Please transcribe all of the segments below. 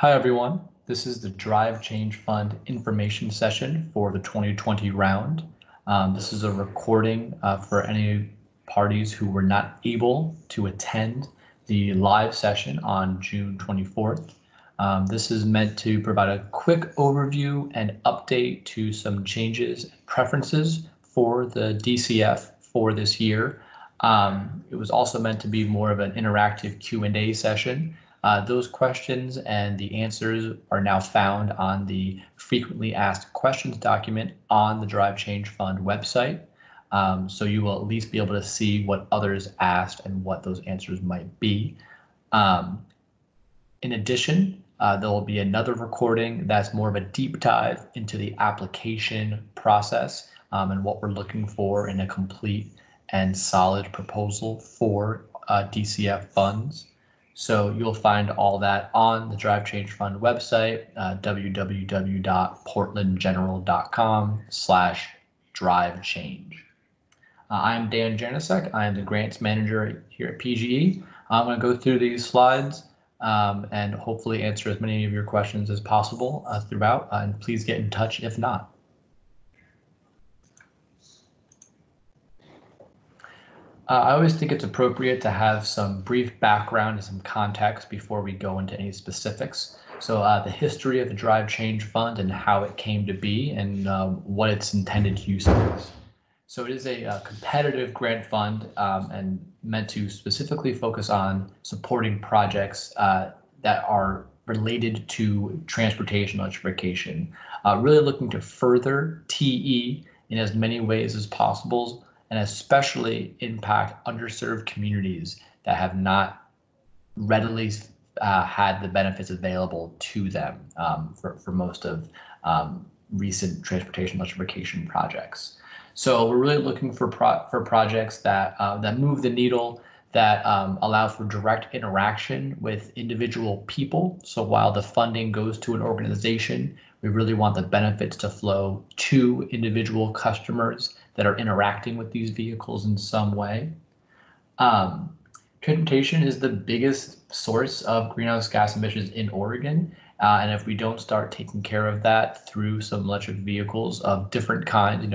Hi, everyone. This is the Drive Change Fund information session for the 2020 round. This is a recording for any parties who were not able to attend the live session on June 24th. This is meant to provide a quick overview and update to some changes and preferences for the DCF for this year. It was also meant to be more of an interactive Q&A session. Those questions and the answers are now found on the frequently asked questions document on the Drive Change Fund website. So you will at least be able to see what others asked and what those answers might be. In addition, there will be another recording that's more of a deep dive into the application process and what we're looking for in a complete and solid proposal for DCF funds. So you'll find all that on the Drive Change Fund website, www.portlandgeneral.com/drivechange. I'm Dan Janicek. I am the grants manager here at PGE. I'm going to go through these slides and hopefully answer as many of your questions as possible throughout, and please get in touch if not. I always think it's appropriate to have some brief background and some context before we go into any specifics. So the history of the Drive Change Fund and how it came to be and what its intended use is. So it is a competitive grant fund and meant to specifically focus on supporting projects that are related to transportation electrification, really looking to further TE in as many ways as possible, and especially impact underserved communities that have not readily had the benefits available to them for most of recent transportation electrification projects. So we're really looking for projects that that move the needle, that allow for direct interaction with individual people. So while the funding goes to an organization, we really want the benefits to flow to individual customers that are interacting with these vehicles in some way. Transportation is the biggest source of greenhouse gas emissions in Oregon. And if we don't start taking care of that through some electric vehicles of different kinds,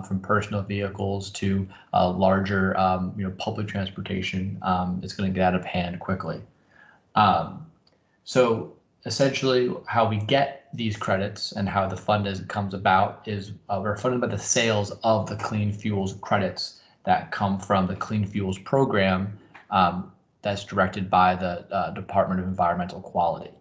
from personal vehicles to larger, public transportation, it's going to get out of hand quickly. So essentially how we get these credits and how the fund comes about is we're funded by the sales of the clean fuels credits that come from the Clean Fuels program that's directed by the Department of Environmental Quality.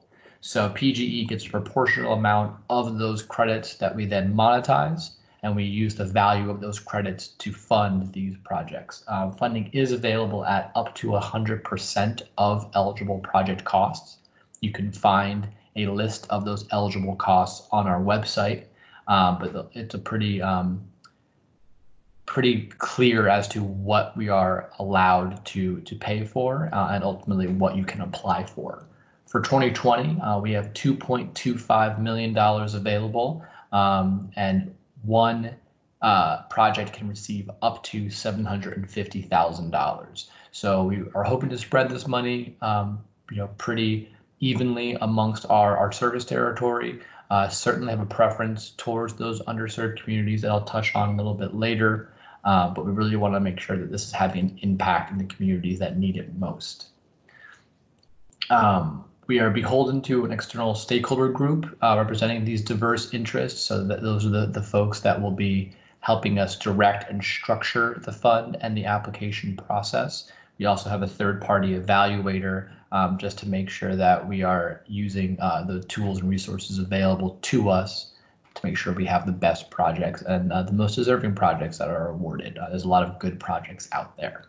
So PGE gets a proportional amount of those credits that we then monetize, and we use the value of those credits to fund these projects. Funding is available at up to 100% of eligible project costs. You can find a list of those eligible costs on our website, but it's a pretty clear as to what we are allowed to pay for and ultimately what you can apply for. For 2020, we have $2.25 million available, and one project can receive up to $750,000. So we are hoping to spread this money, pretty evenly amongst our service territory. Certainly have a preference towards those underserved communities that I'll touch on a little bit later, but we really want to make sure that this is having an impact in the communities that need it most. We are beholden to an external stakeholder group representing these diverse interests, so that those are the folks that will be helping us direct and structure the fund and the application process. We also have a third-party evaluator just to make sure that we are using the tools and resources available to us to make sure we have the best projects and the most deserving projects that are awarded. There's a lot of good projects out there.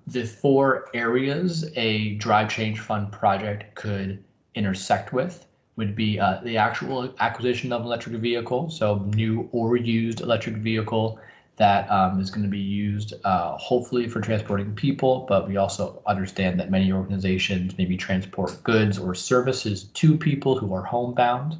The four areas a Drive Change Fund project could intersect with would be the actual acquisition of an electric vehicle, so new or used electric vehicle that is going to be used hopefully for transporting people, but we also understand that many organizations maybe transport goods or services to people who are homebound.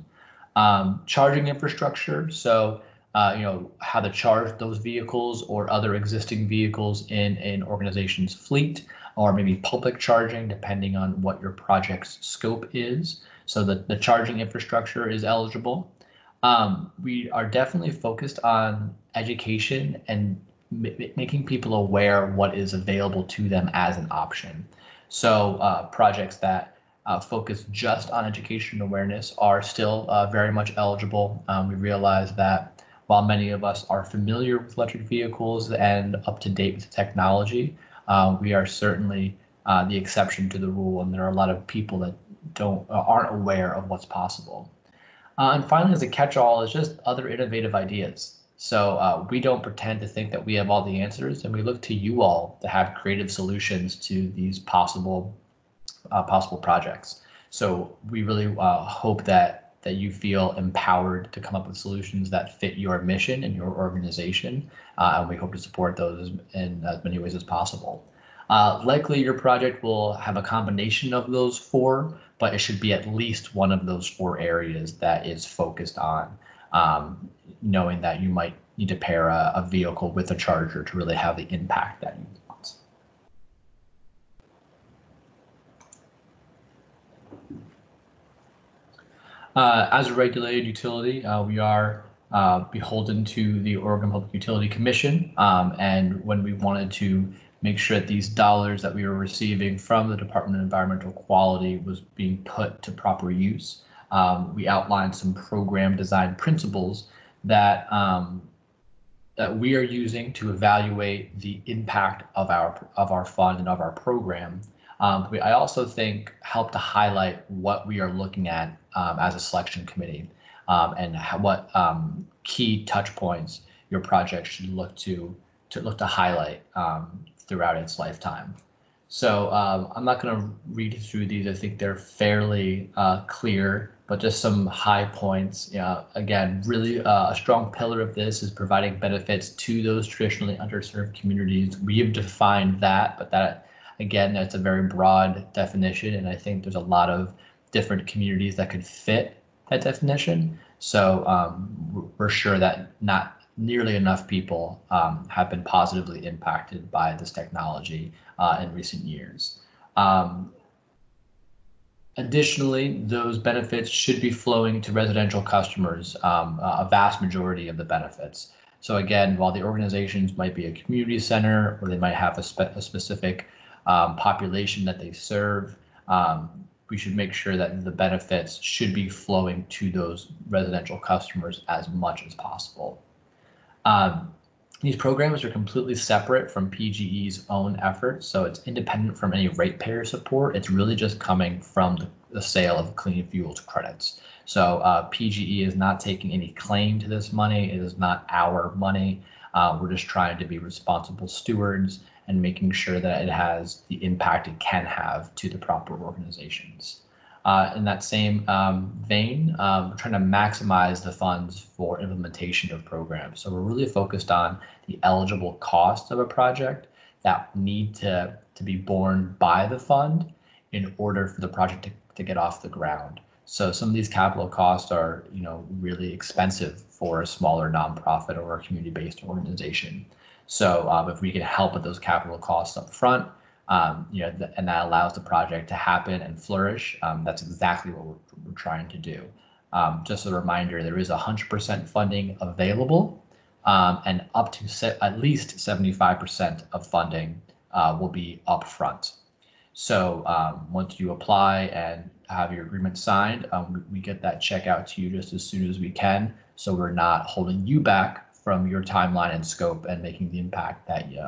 Charging infrastructure, so how to charge those vehicles or other existing vehicles in an organization's fleet, or maybe public charging, depending on what your project's scope is, so that the charging infrastructure is eligible. We are definitely focused on education and making people aware of what is available to them as an option. So projects that focus just on education awareness are still very much eligible. We realize that while many of us are familiar with electric vehicles and up to date with technology, we are certainly the exception to the rule, and there are a lot of people that aren't aware of what's possible. And finally, as a catch-all, is just other innovative ideas. So we don't pretend to think that we have all the answers, and we look to you all to have creative solutions to these possible projects. So we really hope that you feel empowered to come up with solutions that fit your mission and your organization, and we hope to support those in as many ways as possible. Likely your project will have a combination of those four, but it should be at least one of those four areas that is focused on, knowing that you might need to pair a vehicle with a charger to really have the impact that you want. As a regulated utility, we are beholden to the Oregon Public Utility Commission, and when we wanted to make sure that these dollars that we were receiving from the Department of Environmental Quality was being put to proper use, we outlined some program design principles that that we are using to evaluate the impact of our fund and of our program. I also think help to highlight what we are looking at as a selection committee, and what key touch points your project should look to highlight throughout its lifetime. So I'm not going to read through these. I think they're fairly clear, but just some high points. Again, really a strong pillar of this is providing benefits to those traditionally underserved communities. We have defined that, but that, again, that's a very broad definition, and I think there's a lot of different communities that could fit that definition. So we're sure that not nearly enough people have been positively impacted by this technology in recent years. Additionally, those benefits should be flowing to residential customers, a vast majority of the benefits. So again, while the organizations might be a community center, or they might have a specific population that they serve, we should make sure that the benefits should be flowing to those residential customers as much as possible. These programs are completely separate from PGE's own efforts, so it's independent from any ratepayer support. It's really just coming from the sale of clean fuels credits. So PGE is not taking any claim to this money. It is not our money. We're just trying to be responsible stewards and making sure that it has the impact it can have to the proper organizations. In that same vein, we're trying to maximize the funds for implementation of programs. So we're really focused on the eligible costs of a project that need to be borne by the fund in order for the project to get off the ground. So some of these capital costs are, really expensive for a smaller nonprofit or a community-based organization. So if we can help with those capital costs up front, and that allows the project to happen and flourish, that's exactly what we're trying to do. Just a reminder, there is 100% funding available, and up to at least 75% of funding will be upfront. So once you apply and have your agreement signed, we get that check out to you just as soon as we can, so we're not holding you back from your timeline and scope and making the impact that you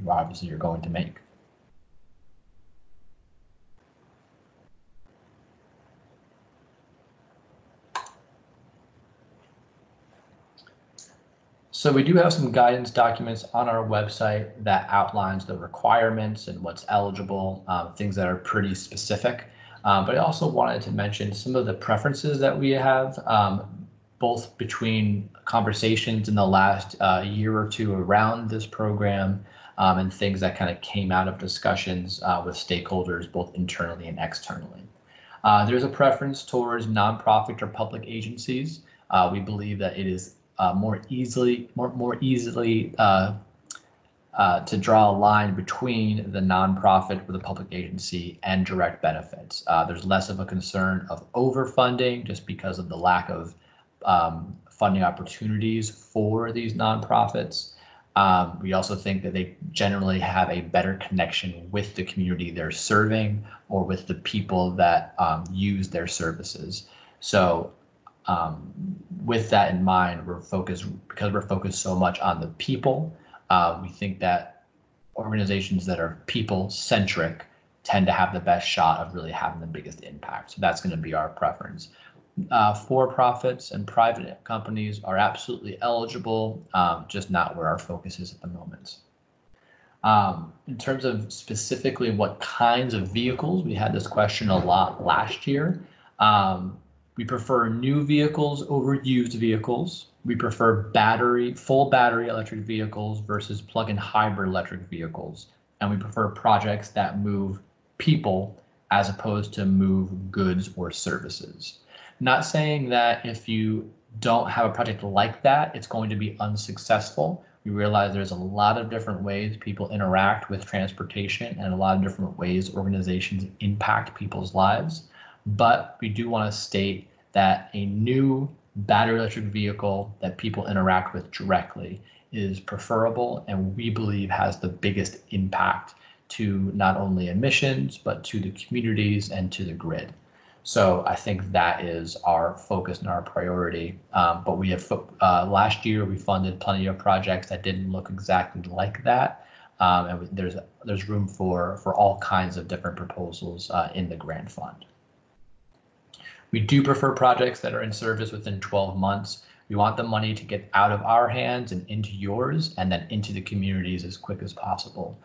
obviously you're going to make. So we do have some guidance documents on our website that outlines the requirements and what's eligible, things that are pretty specific. But I also wanted to mention some of the preferences that we have, both between conversations in the last year or two around this program, and things that kind of came out of discussions with stakeholders, both internally and externally. There's a preference towards nonprofit or public agencies. We believe that it is more easily to draw a line between the nonprofit or the public agency and direct benefits. There's less of a concern of overfunding just because of the lack of funding opportunities for these nonprofits. We also think that they generally have a better connection with the community they're serving or with the people that use their services. So with that in mind, because we're focused so much on the people, we think that organizations that are people-centric tend to have the best shot of really having the biggest impact. So that's going to be our preference. For-profits and private companies are absolutely eligible, just not where our focus is at the moment. In terms of specifically what kinds of vehicles, we had this question a lot last year. We prefer new vehicles over used vehicles. We prefer full battery electric vehicles versus plug-in hybrid electric vehicles. And we prefer projects that move people as opposed to move goods or services. Not saying that if you don't have a project like that, it's going to be unsuccessful. We realize there's a lot of different ways people interact with transportation and a lot of different ways organizations impact people's lives. But we do want to state that a new battery electric vehicle that people interact with directly is preferable and we believe has the biggest impact to not only emissions, but to the communities and to the grid. So I think that is our focus and our priority. But we have last year we funded plenty of projects that didn't look exactly like that, and there's room for all kinds of different proposals in the grant fund. We do prefer projects that are in service within 12 months. We want the money to get out of our hands and into yours and then into the communities as quick as possible.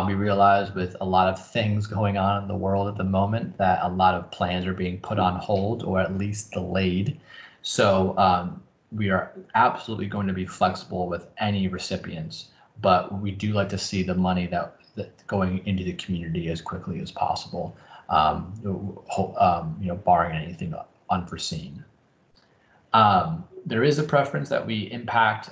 We realize with a lot of things going on in the world at the moment that a lot of plans are being put on hold or at least delayed. So we are absolutely going to be flexible with any recipients, but we do like to see the money that going into the community as quickly as possible, barring anything unforeseen. There is a preference that we impact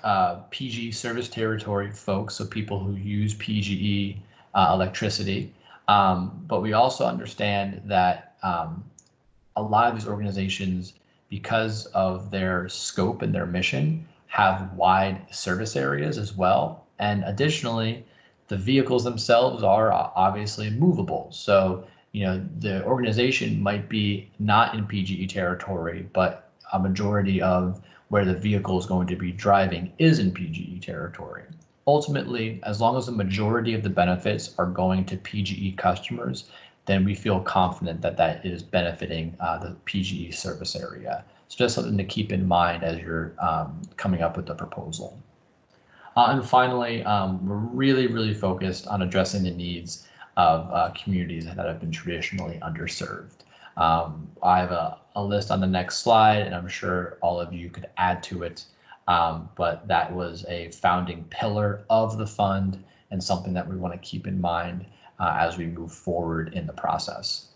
PG service territory folks, so people who use PGE electricity. But we also understand that a lot of these organizations, because of their scope and their mission, have wide service areas as well. And additionally, the vehicles themselves are obviously movable. So, the organization might be not in PGE territory, but a majority of where the vehicle is going to be driving is in PGE territory. Ultimately, as long as the majority of the benefits are going to PGE customers, then we feel confident that that is benefiting the PGE service area. It's just something to keep in mind as you're coming up with the proposal. And finally, we're really focused on addressing the needs of communities that have been traditionally underserved. I have a list on the next slide, and I'm sure all of you could add to it, but that was a founding pillar of the fund and something that we want to keep in mind as we move forward in the process.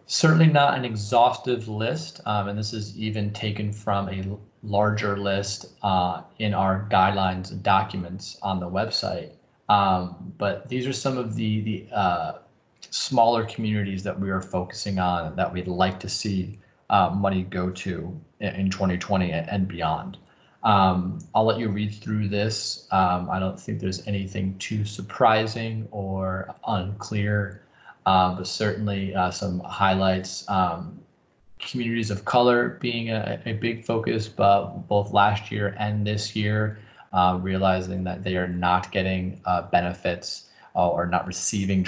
Certainly not an exhaustive list, and this is even taken from a larger list in our guidelines documents on the website. But these are some of the smaller communities that we are focusing on that we'd like to see money go to in 2020 and beyond. I'll let you read through this. I don't think there's anything too surprising or unclear, but certainly some highlights. Communities of color being a big focus, but both last year and this year, realizing that they are not getting benefits or not receiving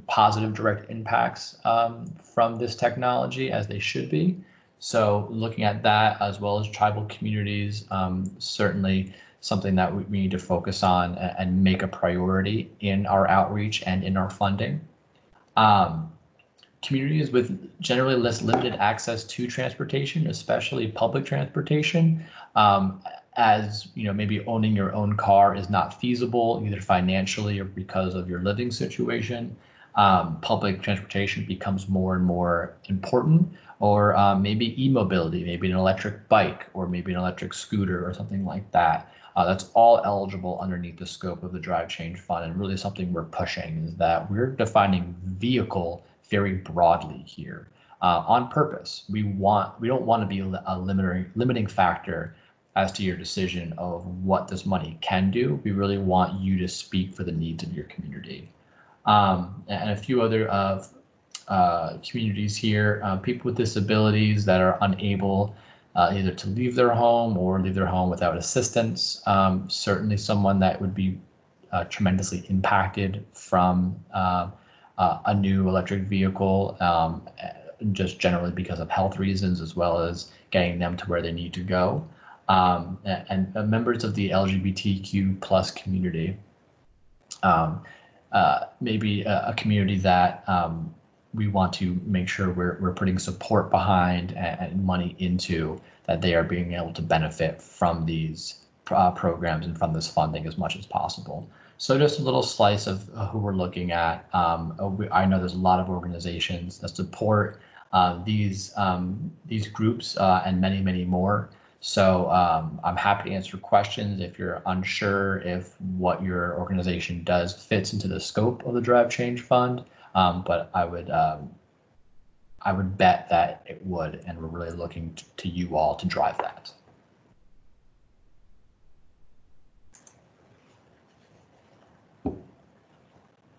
positive direct impacts from this technology as they should be. So looking at that, as well as tribal communities, certainly something that we need to focus on and make a priority in our outreach and in our funding. Communities with generally less limited access to transportation, especially public transportation, as maybe owning your own car is not feasible either financially or because of your living situation. public transportation becomes more and more important, or maybe e-mobility, maybe an electric bike, or maybe an electric scooter or something like that. That's all eligible underneath the scope of the Drive Change Fund, and really something we're pushing is that we're defining vehicle very broadly here on purpose. We don't want to be a limiting factor as to your decision of what this money can do. We really want you to speak for the needs of your community. And a few other communities here, people with disabilities that are unable either to leave their home or leave their home without assistance. Certainly someone that would be tremendously impacted from a new electric vehicle, just generally because of health reasons, as well as getting them to where they need to go. And members of the LGBTQ plus community, maybe a community that we want to make sure we're putting support behind and money into, that they are being able to benefit from these programs and from this funding as much as possible. So just a little slice of who we're looking at. I know there's a lot of organizations that support these groups and many, many more. So I'm happy to answer questions if you're unsure if what your organization does fits into the scope of the Drive Change Fund, but I would bet that it would, and we're really looking to you all to drive that.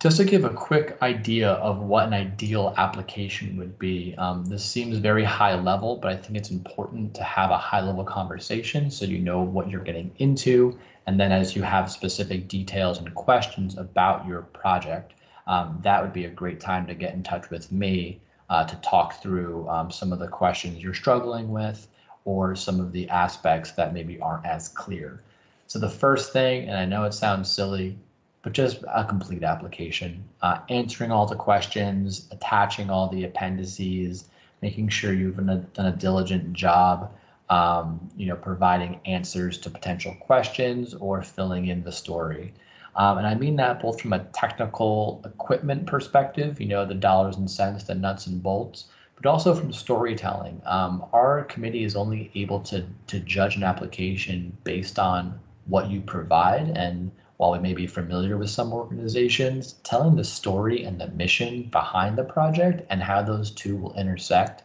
Just to give a quick idea of what an ideal application would be, this seems very high level, but I think it's important to have a high level conversation so you know what you're getting into. And then as you have specific details and questions about your project, that would be a great time to get in touch with me to talk through some of the questions you're struggling with, or some of the aspects that maybe aren't as clear. So the first thing, and I know it sounds silly, but just a complete application, answering all the questions, attaching all the appendices, making sure you've done a diligent job, providing answers to potential questions or filling in the story. And I mean that both from a technical equipment perspective, the dollars and cents, the nuts and bolts, but also from storytelling. Our committee is only able to judge an application based on what you provide. And while we may be familiar with some organizations, telling the story and the mission behind the project and how those two will intersect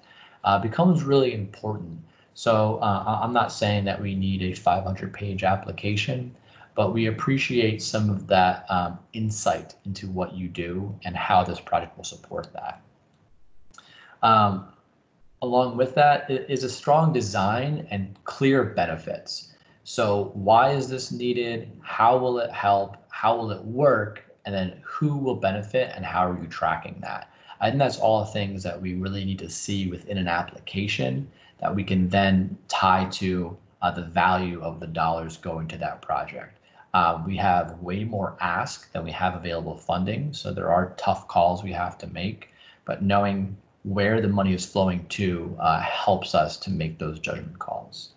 becomes really important. So I'm not saying that we need a 500-page application, but we appreciate some of that insight into what you do and how this project will support that. Along with that is a strong design and clear benefits. So why is this needed? How will it help? How will it work? And then who will benefit and how are you tracking that? I think that's all things that we really need to see within an application that we can then tie to the value of the dollars going to that project. We have way more ask than we have available funding. So there are tough calls we have to make, but knowing where the money is flowing to helps us to make those judgment calls.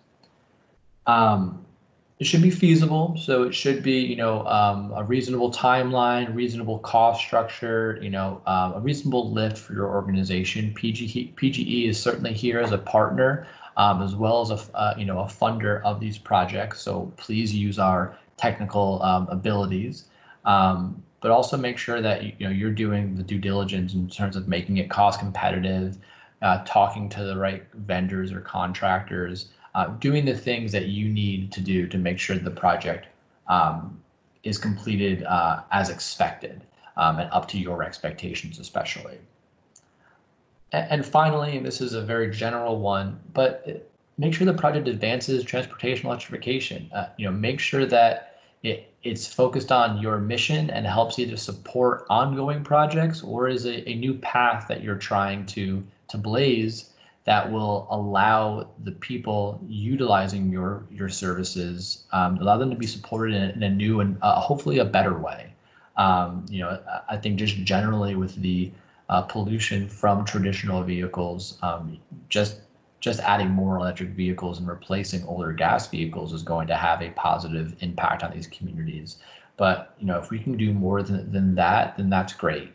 It should be feasible, so it should be, a reasonable timeline, reasonable cost structure, a reasonable lift for your organization. PGE is certainly here as a partner, as well as a funder of these projects. So please use our technical abilities, but also make sure that you're doing the due diligence in terms of making it cost competitive, talking to the right vendors or contractors. Doing the things that you need to do to make sure the project is completed as expected and up to your expectations especially. And finally, and this is a very general one, but make sure the project advances transportation electrification. Make sure that it's focused on your mission and helps either support ongoing projects or is a new path that you're trying to blaze that will allow the people utilizing your services, allow them to be supported in a new and hopefully a better way. I think just generally with the pollution from traditional vehicles, just adding more electric vehicles and replacing older gas vehicles is going to have a positive impact on these communities. But, if we can do more than that, then that's great.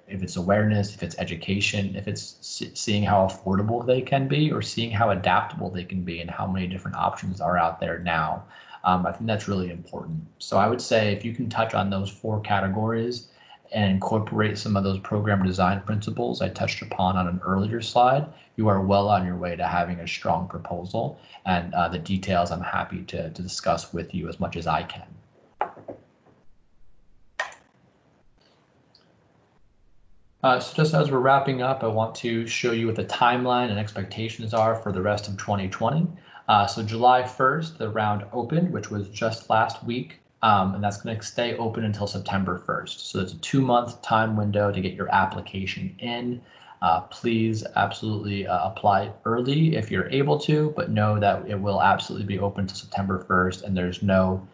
If it's awareness, if it's education, if it's seeing how affordable they can be, or seeing how adaptable they can be and how many different options are out there now, I think that's really important. So I would say if you can touch on those 4 categories and incorporate some of those program design principles I touched upon on an earlier slide, you are well on your way to having a strong proposal. And the details I'm happy to discuss with you as much as I can. So just as we're wrapping up, I want to show you what the timeline and expectations are for the rest of 2020. So July 1st, the round opened, which was just last week, and that's going to stay open until September 1st. So it's a 2-month time window to get your application in. Please absolutely apply early if you're able to, but know that it will absolutely be open to September 1st, and there's no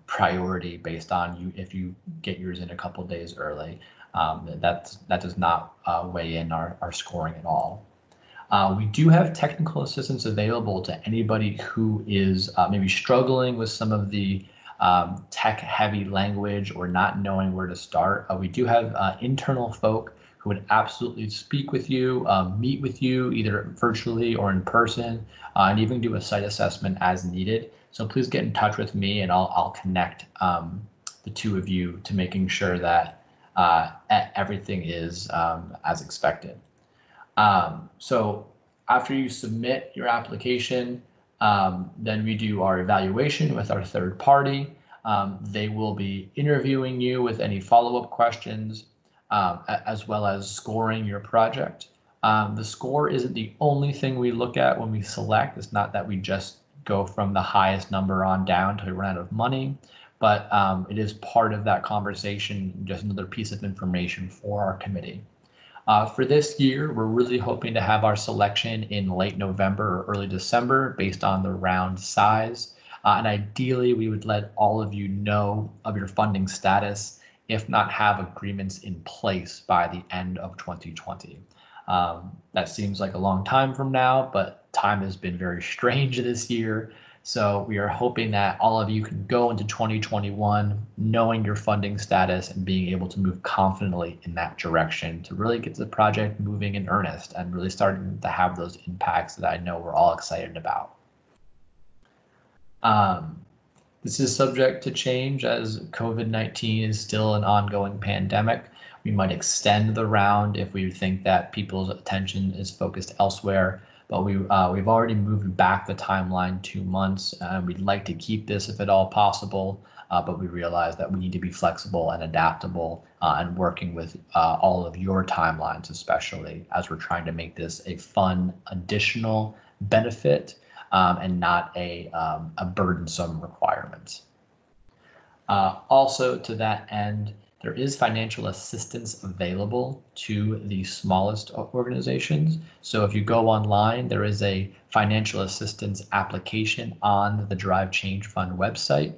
priority based on you if you get yours in a couple days early. That does not weigh in our scoring at all. We do have technical assistance available to anybody who is maybe struggling with some of the tech-heavy language or not knowing where to start. We do have internal folk who would absolutely speak with you, meet with you either virtually or in person, and even do a site assessment as needed. So please get in touch with me, and I'll connect the two of you to making sure that everything is as expected. So after you submit your application, then we do our evaluation with our third party. They will be interviewing you with any follow-up questions, as well as scoring your project. The score isn't the only thing we look at when we select. It's not that we just go from the highest number on down till we run out of money, but it is part of that conversation, just another piece of information for our committee. For this year, we're really hoping to have our selection in late November or early December based on the round size. And ideally, we would let all of you know of your funding status, if not have agreements in place by the end of 2020. That seems like a long time from now, but time has been very strange this year. So we are hoping that all of you can go into 2021 knowing your funding status and being able to move confidently in that direction to really get the project moving in earnest and really starting to have those impacts that I know we're all excited about. This is subject to change as COVID-19 is still an ongoing pandemic. We might extend the round if we think that people's attention is focused elsewhere. But we've already moved back the timeline 2 months, and we'd like to keep this if at all possible, but we realize that we need to be flexible and adaptable and working with all of your timelines, especially as we're trying to make this a fun additional benefit and not a burdensome requirement. Also to that end, there is financial assistance available to the smallest organizations. So if you go online, there is a financial assistance application on the Drive Change Fund website.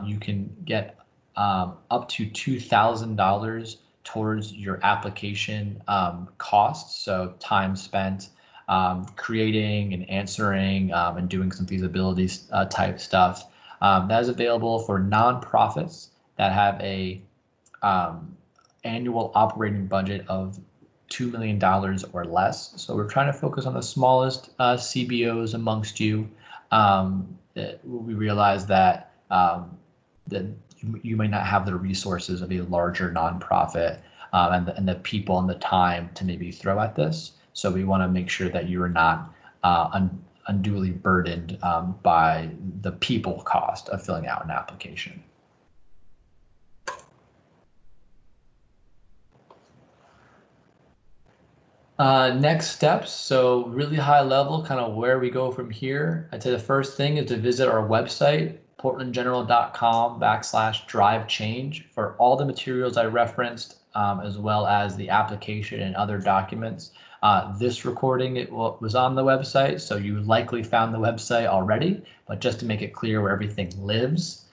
You can get up to $2,000 towards your application costs. So time spent creating and answering and doing some feasibility type stuff. That is available for nonprofits that have a annual operating budget of $2 million or less. So we're trying to focus on the smallest CBOs amongst you. We realize that that you may not have the resources of a larger nonprofit and the people and the time to maybe throw at this. So we want to make sure that you are not unduly burdened by the people cost of filling out an application. Next steps, so really high level, kind of where we go from here. I'd say the first thing is to visit our website, portlandgeneral.com/drive-change for all the materials I referenced, as well as the application and other documents. This recording was on the website, so you likely found the website already, but just to make it clear where everything lives.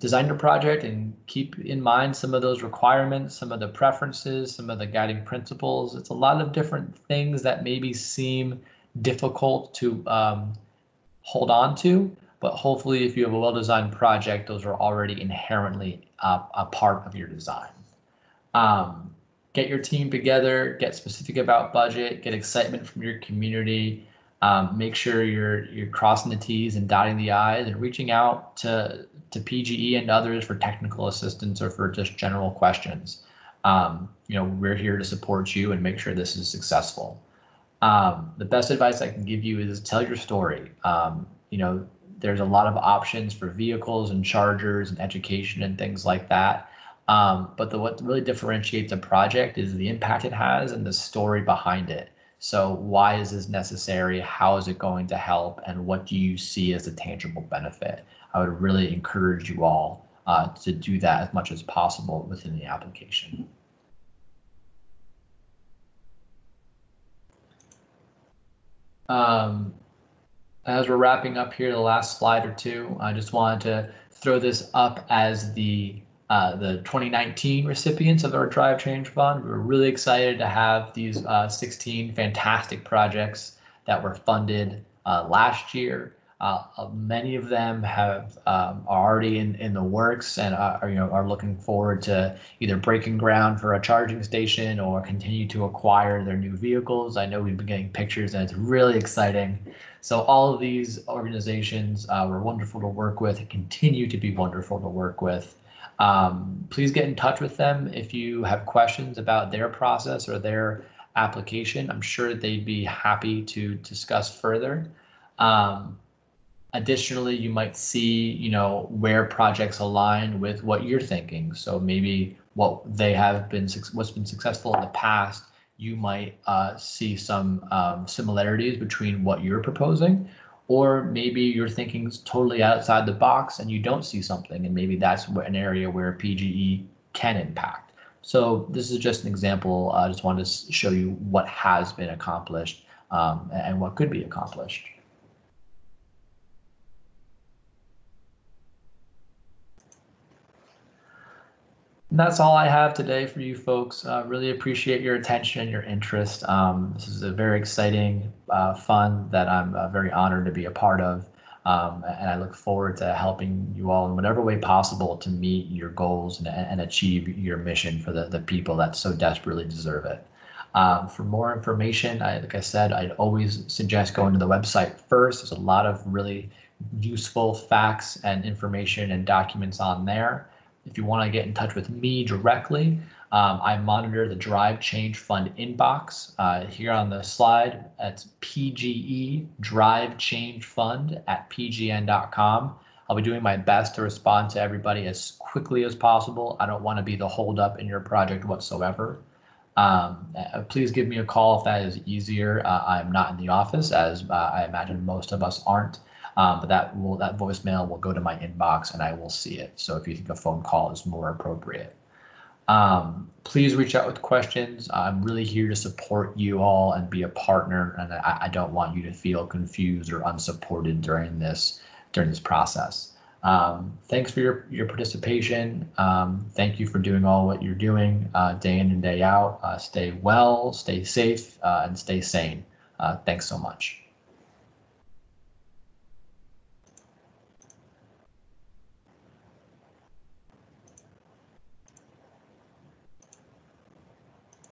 Design your project and keep in mind some of those requirements, some of the preferences, some of the guiding principles. It's a lot of different things that maybe seem difficult to hold on to, but hopefully if you have a well-designed project, those are already inherently a part of your design. Get your team together, get specific about budget, get excitement from your community, make sure you're crossing the T's and dotting the I's and reaching out to PGE and others for technical assistance or for just general questions. We're here to support you and make sure this is successful. The best advice I can give you is tell your story. There's a lot of options for vehicles and chargers and education and things like that. But what really differentiates a project is the impact it has and the story behind it. So why is this necessary? How is it going to help? And what do you see as a tangible benefit? I would really encourage you all to do that as much as possible within the application. As we're wrapping up here, the last slide or two, I just wanted to throw this up as the 2019 recipients of our Drive Change Fund. We were really excited to have these 16 fantastic projects that were funded last year. Many of them are already in the works and are looking forward to either breaking ground for a charging station or continue to acquire their new vehicles. I know we've been getting pictures and it's really exciting. So all of these organizations were wonderful to work with and continue to be wonderful to work with. Please get in touch with them if you have questions about their process or their application. I'm sure they'd be happy to discuss further. Additionally, you might see, where projects align with what you're thinking. So maybe what's been successful in the past, you might see some similarities between what you're proposing, or maybe you're thinking totally outside the box and you don't see something, and maybe that's an area where PGE can impact. So this is just an example. I just wanted to show you what has been accomplished and what could be accomplished. And that's all I have today for you folks. Really appreciate your attention and your interest. This is a very exciting fund that I'm very honored to be a part of. And I look forward to helping you all in whatever way possible to meet your goals and achieve your mission for the people that so desperately deserve it. For more information, like I said, I'd always suggest going to the website first. There's a lot of really useful facts and information and documents on there. If you want to get in touch with me directly, I monitor the Drive Change Fund inbox. Here on the slide, that's PGE Drive Change Fund at pgn.com. I'll be doing my best to respond to everybody as quickly as possible. I don't want to be the holdup in your project whatsoever. Please give me a call if that is easier. I'm not in the office, as I imagine most of us aren't. But that voicemail will go to my inbox and I will see it. So if you think a phone call is more appropriate, please reach out with questions. I'm really here to support you all and be a partner, and I don't want you to feel confused or unsupported during this process. Thanks for your participation. Thank you for doing all what you're doing day in and day out. Stay well, stay safe, and stay sane. Thanks so much.